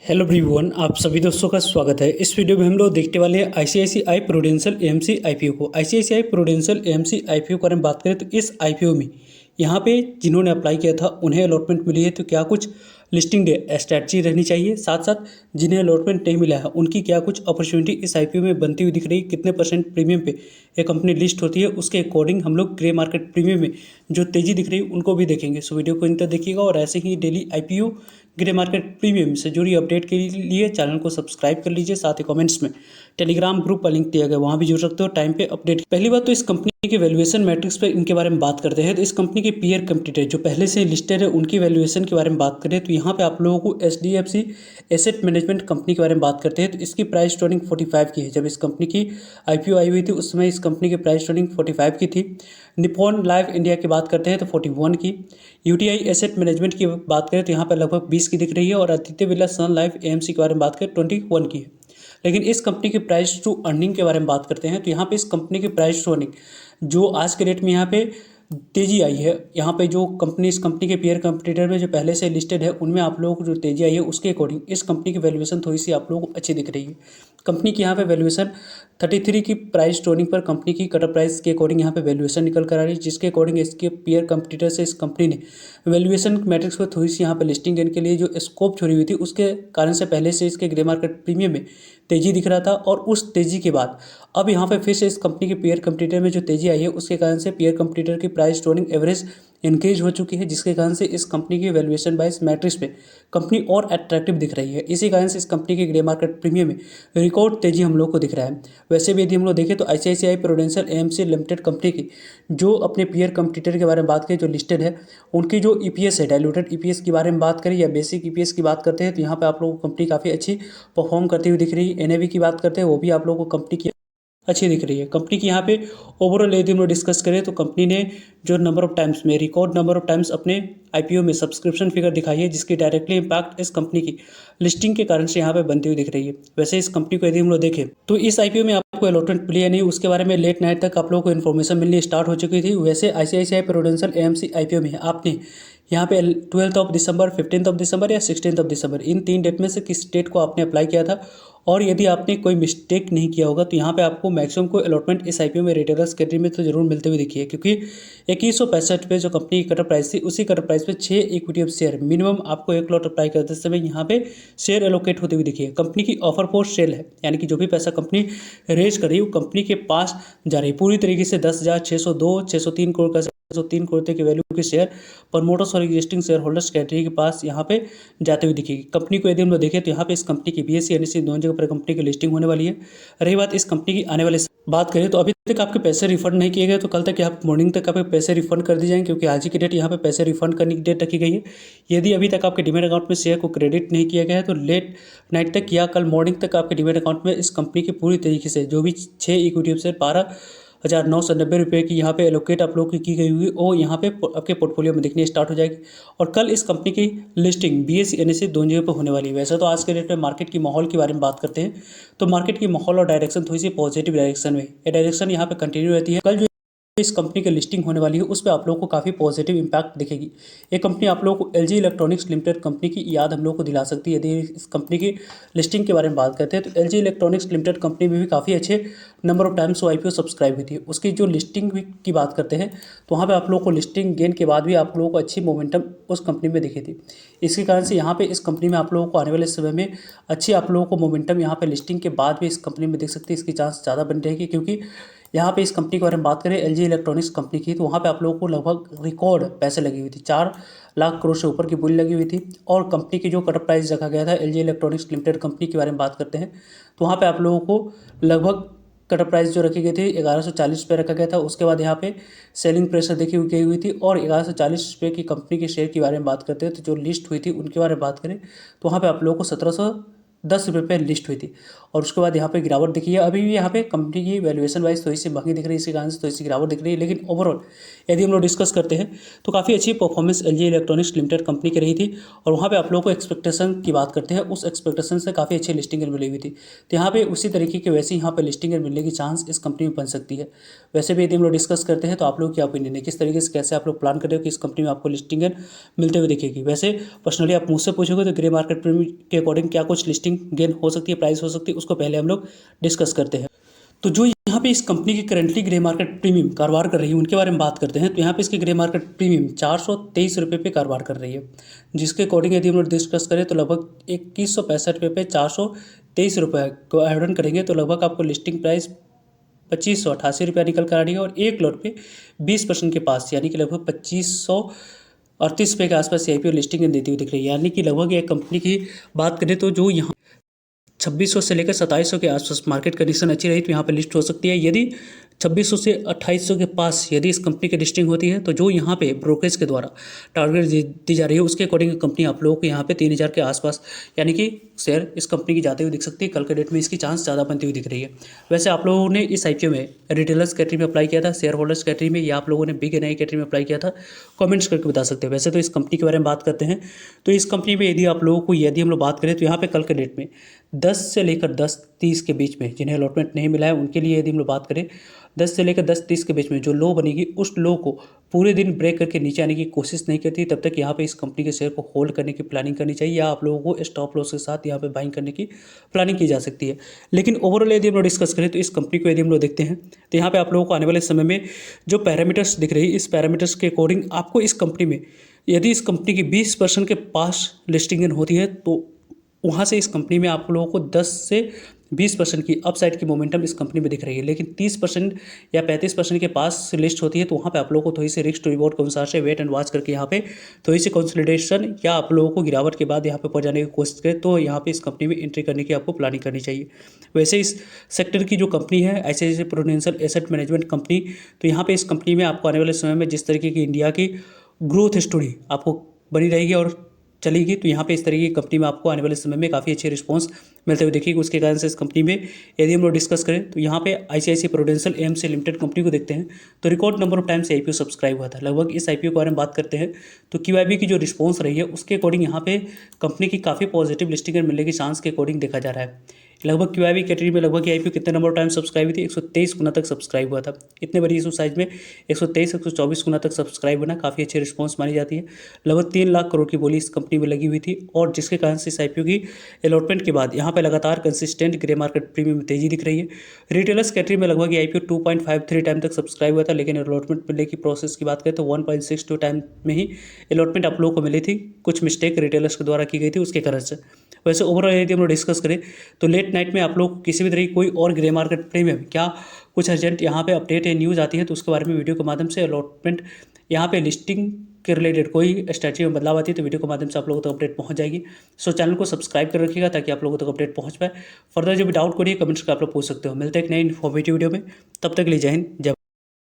Hello everyone, आप सभी दोस्तों का स्वागत है। इस वीडियो में हम लोग देखने वाले हैं आईसीआईसीआई प्रूडेंशियल एएमसी आईपीओ को। आईसीआईसीआई प्रूडेंशियल एएमसी आईपीओ के बारे में बात करें तो इस आईपीओ में यहाँ पे जिन्होंने अप्लाई किया था उन्हें अलॉटमेंट मिली है, तो क्या कुछ लिस्टिंग डे स्ट्रैटेजी रहनी चाहिए, साथ साथ जिन्हें अलॉटमेंट नहीं मिला है उनकी क्या कुछ अपॉर्चुनिटी इस आईपीओ में बनती हुई दिख रही है, कितने % प्रीमियम पे ये कंपनी लिस्ट होती है, उसके अकॉर्डिंग हम लोग ग्रे मार्केट प्रीमियम में जो तेज़ी दिख रही है उनको भी देखेंगे। सो वीडियो को अंत तक देखिएगा और ऐसे ही daily IPO grey market premium से जुड़ी अपडेट के लिए चैनल को सब्सक्राइब कर लीजिए। साथ ही कमेंट्स में टेलीग्राम ग्रुप का लिंक दिया गया, वहाँ भी जुड़ सकते हो टाइम पे अपडेट। पहली बात तो इस कंपनी के वैल्यूएशन मैट्रिक्स पे इनके बारे में बात करते हैं। तो इस कंपनी के पीयर कंपटीटर जो पहले से लिस्टेड है उनकी वैल्यूएशन के बारे में बात करें तो यहाँ पे आप लोगों को एचडीएफसी एसेट मैनेजमेंट कंपनी के बारे में बात करते हैं। तो इसकी प्राइस ट्रेडिंग 45 की है। जब इस कंपनी की आईपीओ आई हुई थी उस समय इस कंपनी की प्राइस ट्रेडिंग 45 की थी। निप्पॉन लाइफ इंडिया की बात करते हैं तो 41 की। यूटीआई एसेट मैनेजमेंट की बात करें तो यहाँ पर लगभग 20 की दिख रही है और आदित्य बिरला सन लाइफ एएमसी के बारे में बात करें 21 की है। लेकिन इस कंपनी की प्राइस टू अर्निंग के बारे में बात करते हैं तो यहाँ पे इस कंपनी की प्राइस टू अर्निंग जो आज के डेट में यहाँ पे तेजी आई है, यहाँ पे जो कंपनी इस कंपनी के पीयर कंपटीटर में जो पहले से लिस्टेड है उनमें आप लोगों को जो तेजी आई है उसके अकॉर्डिंग इस कंपनी की वैल्यूएशन थोड़ी सी आप लोगों को अच्छी दिख रही है। कंपनी की यहाँ पे वैल्यूएशन 33 की प्राइस टोनिंग पर कंपनी की कटर प्राइस के अकॉर्डिंग यहाँ पे वैल्यूएशन निकल कर आ रही है, जिसके अकॉर्डिंग इसके पीयर कंपटीटर से इस कंपनी ने वैल्यूएशन मैट्रिक्स पर थोड़ी सी यहाँ पे लिस्टिंग गेन के लिए जो स्कोप छोड़ी हुई थी उसके कारण से पहले से इसके ग्रे मार्केट प्रीमियम में तेजी दिख रहा था और उस तेजी के बाद अब यहाँ पे फिर से इस कंपनी के पीयर कंपटीटर में जो तेजी आई है उसके कारण से पीयर कंपटीटर की प्राइस टोनिंग एवरेज इंक्रीज हो चुकी है, जिसके कारण से इस कंपनी की वैल्यूएशन बाइस मैट्रिक्स पे कंपनी और अट्रैक्टिव दिख रही है। इसी कारण से इस कंपनी के ग्रे मार्केट प्रीमियम में रिकॉर्ड तेजी हम लोग को दिख रहा है। वैसे भी यदि हम लोग देखें तो ICICI prudential AMC limited company की जो अपने पीयर कंपटीटर के बारे में बात करें जो लिस्टेड है उनकी जो ईपीएस है, डायलूटेड ईपीएस की बारे में बात करें या बेसिक ईपीएस की बात करते हैं तो यहाँ पे आप लोगों को कंपनी काफ़ी अच्छी परफॉर्म करती हुई दिख रही है। एनएवी की बात करते हैं वो भी आप लोगों को कंपनी की अच्छी दिख रही है। कंपनी की यहाँ पे ओवरऑल यदि हम लोग डिस्कस करें तो कंपनी ने जो नंबर ऑफ टाइम्स में रिकॉर्ड नंबर ऑफ टाइम्स अपने आईपीओ में सब्सक्रिप्शन फिगर दिखाई है, जिसकी डायरेक्टली इंपैक्ट इस कंपनी की लिस्टिंग के कारण से यहाँ पे बनती हुई दिख रही है। वैसे इस कंपनी को यदि हम लोग देखें तो इस आईपीओ में आपको अलॉटमेंट मिली या नहीं उसके बारे में लेट नाइट तक आप लोगों को इन्फॉर्मेशन मिलनी स्टार्ट हो चुकी थी। वैसे आईसीआईसीआई प्रूडेंशियल एएमसी आईपीओ में आपने यहाँ पे 12 दिसंबर, 15 दिसंबर या 16 दिसंबर इन 3 डेट में से किस डेट को आपने अप्लाई किया था, और यदि आपने कोई मिस्टेक नहीं किया होगा तो यहाँ पे आपको मैक्सिमम को अलॉटमेंट इस आईपीओ में रिटेलर्स कैटेगरी में तो जरूर मिलते हुए दिखी है, क्योंकि 2165 पे जो कंपनी की कटर प्राइस थी उसी कटर प्राइस पे 6 इक्विटी ऑफ शेयर मिनिमम आपको एक लॉट अप्लाई करते समय यहाँ पे शेयर एलोकेट होते हुए दिखी है। कंपनी की ऑफर फॉर सेल है, यानी कि जो भी पैसा कंपनी रेज कर रही है वो कंपनी के पास जा रही है पूरी तरीके से 10,602 603 करोड़ का 3 करोड़ के वैल्यू के शेयर प्रमोटर्स और एग्जिस्टिंग शेयर होल्डर्स कैटेगरी के पास यहाँ पे जाते हुए दिखेगी। कंपनी को यदि हम लोग देखें तो यहाँ पे इस कंपनी की बीएससी एनएससी दोनों जगह पर कंपनी की लिस्टिंग होने वाली है। रही बात इस कंपनी की आने वाले बात करें तो अभी तक आपके पैसे रिफंड नहीं किए गए तो कल तक यहाँ मॉर्निंग तक आपके पैसे रिफंड कर दी जाएंगे, क्योंकि आज ही की डेट यहाँ पे पैसे रिफंड करने की डेट रखी गई है। यदि अभी तक आपके डीमैट अकाउंट में शेयर को क्रेडिट नहीं किया गया है तो लेट नाइट तक या कल मॉर्निंग तक आपके डीमैट अकाउंट में इस कंपनी की पूरी तरीके से जो भी 6 इक्विटी शेयर 12,990 रुपये की यहाँ पे एलोकेट आप लोग की गई हुई वो यहाँ पे आपके पोर्टफोलियो में दिखनी स्टार्ट हो जाएगी। और कल इस कंपनी की लिस्टिंग बीएससी एनएससी दोनों जगह पर होने वाली है। वैसे तो आज के डेट में मार्केट की माहौल के बारे में बात करते हैं तो मार्केट की माहौल और डायरेक्शन थोड़ी सी पॉजिटिव डायरेक्शन में, ये डायरेक्शन यहाँ पे कंटिन्यू रहती है। कल जो इस कंपनी की लिस्टिंग होने वाली है उस पर आप लोगों को काफ़ी पॉजिटिव इंपैक्ट दिखेगी। ये कंपनी आप लोगों को एलजी इलेक्ट्रॉनिक्स लिमिटेड कंपनी की याद हम लोगों को दिला सकती है। यदि इस कंपनी की लिस्टिंग के बारे में बात करते हैं तो एलजी इलेक्ट्रॉनिक्स लिमिटेड कंपनी में भी काफ़ी अच्छे number of times IPO subscribe हुई थी। उसकी जो लिस्टिंग की बात करते हैं तो वहाँ पर आप लोगों को लिस्टिंग गेन के बाद भी आप लोगों को अच्छी मोमेंटम उस कंपनी में दिखी थी। इसके कारण से यहाँ पे इस कंपनी में आप लोगों को आने वाले समय में अच्छी आप लोगों को मोमेंटम यहाँ पे लिस्टिंग के बाद भी इस कंपनी में दिख सकती है। इसकी चांस ज़्यादा बन रहेगी, क्योंकि यहाँ पे इस कंपनी के बारे में बात करें एलजी इलेक्ट्रॉनिक्स कंपनी की तो वहाँ पे आप लोगों को लगभग रिकॉर्ड पैसे लगी हुई थी, 4 लाख करोड़ से ऊपर की बोली लगी हुई थी। और कंपनी की जो कट प्राइस रखा गया था एलजी इलेक्ट्रॉनिक्स लिमिटेड कंपनी के बारे में बात करते हैं तो वहाँ पे आप लोगों को लगभग कट प्राइस जो रखी गई थी 1140 पे रखा गया था। उसके बाद यहाँ पे सेलिंग प्रेशर देखी गई हुई थी और 1140 पे की कंपनी के शेयर के बारे में बात करते हैं तो जो लिस्ट हुई थी उनके बारे में बात करें तो वहाँ पे आप लोगों को ₹10 पे लिस्ट हुई थी और उसके बाद यहाँ पे गिरावट दिखी है। अभी भी यहाँ पे कंपनी की वैल्यूएशन वाइज थोड़ी सी महंगी दिख रही है, इसी कारण से थोड़ी सी गिरावट दिख रही है। लेकिन ओवरऑल यदि हम लोग डिस्कस करते हैं तो काफ़ी अच्छी performance LG electronics limited company की रही थी और वहाँ पे आप लोगों को एक्सपेक्टेशन की बात करते हैं, उस एक्सपेक्टेशन से काफ़ी अच्छी लिस्टिंग मिली हुई थी। तो यहाँ पे उसी तरीके के वैसे यहाँ पे लिस्टिंग मिलने की चांस इस कंपनी में बन सकती है। वैसे भी यदि हम लोग डिस्कस करते हैं तो आप लोग क्या ओपिनियन है, किस तरीके से कैसे आप लोग प्लान कर रहे हो कि इस कंपनी में आपको लिस्टिंग मिलते हुए दिखेगी। वैसे पर्सनली आप मुझसे पूछोगे तो ग्रे मार्केट प्रीमियम के अकॉर्डिंग क्या कुछ लिस्टिंग गेन हो सकती है, प्राइस हो सकती है, उसको पहले हम लोग डिस्कस करते हैं। तो जो यहाँ पे इस कंपनी की करंटली ग्रे मार्केट प्रीमियम कारोबार कर रही है उनके बारे में बात करते हैं। तो यहाँ पे इसकी ग्रे मार्केट प्रीमियम ₹423 पे कारोबार कर रही है, जिसके अकॉर्डिंग यदि हम लोग डिस्कस करें तो लगभग ₹2165 पे ₹423 को ऐड ऑन करेंगे तो लगभग आपको लिस्टिंग प्राइस ₹2588 निकल कर आ रही है और एक लॉट पे 20% के पास यानी कि लगभग ₹2538 के आसपास आईपीओ लिस्टिंग देती हुई दिख रही है। यानी कि लगभग एक कंपनी की बात करें तो जो यहाँ 2600 से लेकर 2700 के आसपास मार्केट कंडीशन अच्छी रही तो यहाँ पे लिस्ट हो सकती है। यदि 2600 से 2800 के पास यदि इस कंपनी की लिस्टिंग होती है तो जो यहाँ पे ब्रोकरेज के द्वारा टारगेट दी जा रही है उसके अकॉर्डिंग कंपनी आप लोगों को यहाँ पे 3000 के आसपास यानी कि शेयर इस कंपनी की जाते हुए दिख सकती है। कल के डेट में इसकी चांस ज़्यादा बनती हुई दिख रही है। वैसे आप लोगों ने इस आईपीओ में रिटेलर्स कैटेगरी में अप्लाई किया था, शेयर होल्डर्स कैटेगरी में, या आप लोगों ने बिग एनआई कैटेगरी में अप्लाई किया था, कमेंट्स करके बता सकते हैं। वैसे तो इस कंपनी के बारे में बात करते हैं तो इस कंपनी में यदि आप लोगों को यदि हम लोग बात करें तो यहाँ पे कल के डेट में 10 से लेकर 10:30 के बीच में जिन्हें अलॉटमेंट नहीं मिला है उनके लिए यदि हम लोग बात करें 10 से लेकर 10:30 के बीच में जो लो बनेगी उस लो को पूरे दिन ब्रेक करके नीचे आने की कोशिश नहीं करती, तब तक यहाँ पे इस कंपनी के शेयर को होल्ड करने की प्लानिंग करनी चाहिए या आप लोगों को स्टॉप लॉस के साथ यहाँ पे बाइंग करने की प्लानिंग की जा सकती है। लेकिन ओवरऑल यदि हम लोग डिस्कस करें तो इस कंपनी को यदि हम लोग देखते हैं तो यहाँ पे आप लोगों को आने वाले समय में जो पैरामीटर्स दिख रही है इस पैरामीटर्स के अकॉर्डिंग आपको इस कंपनी में यदि इस कंपनी की 20% के पास लिस्टिंग होती है तो वहाँ से इस कंपनी में आप लोगों को 10 से 20% की अपसाइड की मोमेंटम इस कंपनी में दिख रही है। लेकिन 30% या 35% के पास लिस्ट होती है तो वहाँ पे आप लोगों को थोड़ी सी रिस्क टू रिवॉर्ड के अनुसार से वेट एंड वॉच करके यहाँ पे थोड़ी सी कंसोलिडेशन या आप लोगों को गिरावट के बाद यहाँ पे पहुँच जाने की कोशिश करें तो यहाँ पे इस कंपनी में एंट्री करने की आपको प्लानिंग करनी चाहिए। वैसे इस सेक्टर की जो कंपनी है ICICI prudential asset management company, तो यहाँ पे इस कंपनी में आपको आने वाले समय में जिस तरीके की इंडिया की ग्रोथ स्टोरी आपको बनी रहेगी और चलेगी तो यहाँ पे इस तरीके की कंपनी में आपको आने वाले समय में काफ़ी अच्छे रिस्पांस मिलते हुए देखिएगा। उसके कारण से इस कंपनी में यदि हम लोग डिस्कस करें तो यहाँ पे ICICI prudential AMC limited company को देखते हैं तो रिकॉर्ड नंबर ऑफ टाइम से आईपीओ सब्सक्राइब हुआ था। लगभग इस आईपीओ के बारे में बात करते हैं तो QIB की जो रिस्पॉन्स रही है उसके अकॉर्डिंग यहाँ पे कंपनी की काफ़ी पॉजिटिव लिस्टिंग मिलने की चांस के अकॉर्डिंग देखा जा रहा है। लगभग QIB कैटेगरी में लगभग आईपीओ कितने नंबर ऑफ टाइम सब्सक्राइब हुई थी, 123 गुना तक सब्सक्राइब हुआ था। इतने बड़ी इस साइज में 123-124 गुना तक सब्सक्राइब होना काफ़ी अच्छी रिस्पांस मानी जाती है। लगभग 3 लाख करोड़ की बोली इस कंपनी में लगी हुई थी और जिसके कारण से इस आईपीओ की अलॉटमेंट के बाद यहाँ पे लगातार कंसिस्टेंट ग्रे मार्केट प्रीमियम में तेजी दिख रही है। रिटेलर्स कैटेगरी में लगभग आईपीओ 2.53 टाइम तक सब्सक्राइब हुआ था, लेकिन अलॉटमेंट मिलने की प्रोसेस की बात करें तो 1.62 टाइम में ही अलॉटमेंट आप लोगों को मिली थी। कुछ मिस्टेक रिटेलर्स के द्वारा की गई थी उसके कारण से। वैसे ओवरऑल यदि हम लोग डिस्कस करें तो लेट नाइट में आप लोग किसी भी तरह की कोई और ग्रे मार्केट प्रीमियम क्या कुछ अर्जेंट यहाँ पे अपडेट या न्यूज़ आती है तो उसके बारे में वीडियो के माध्यम से अलॉटमेंट यहाँ पे लिस्टिंग के रिलेटेड कोई स्ट्रैटेजी में बदलाव आती है तो वीडियो के माध्यम से आप लोगों तक अपडेट पहुँच जाएगी। सो चैनल को सब्सक्राइब कर रखिएगा ताकि आप लोगों तक अपडेट पहुँच पाए। फर्दर जो भी डाउट करिए कमेंट्स कर आप लोग पूछ सकते हो। मिलते हैं एक नई इन्फॉर्मेटिव वीडियो में, तब तक के लिए जय हिंद जय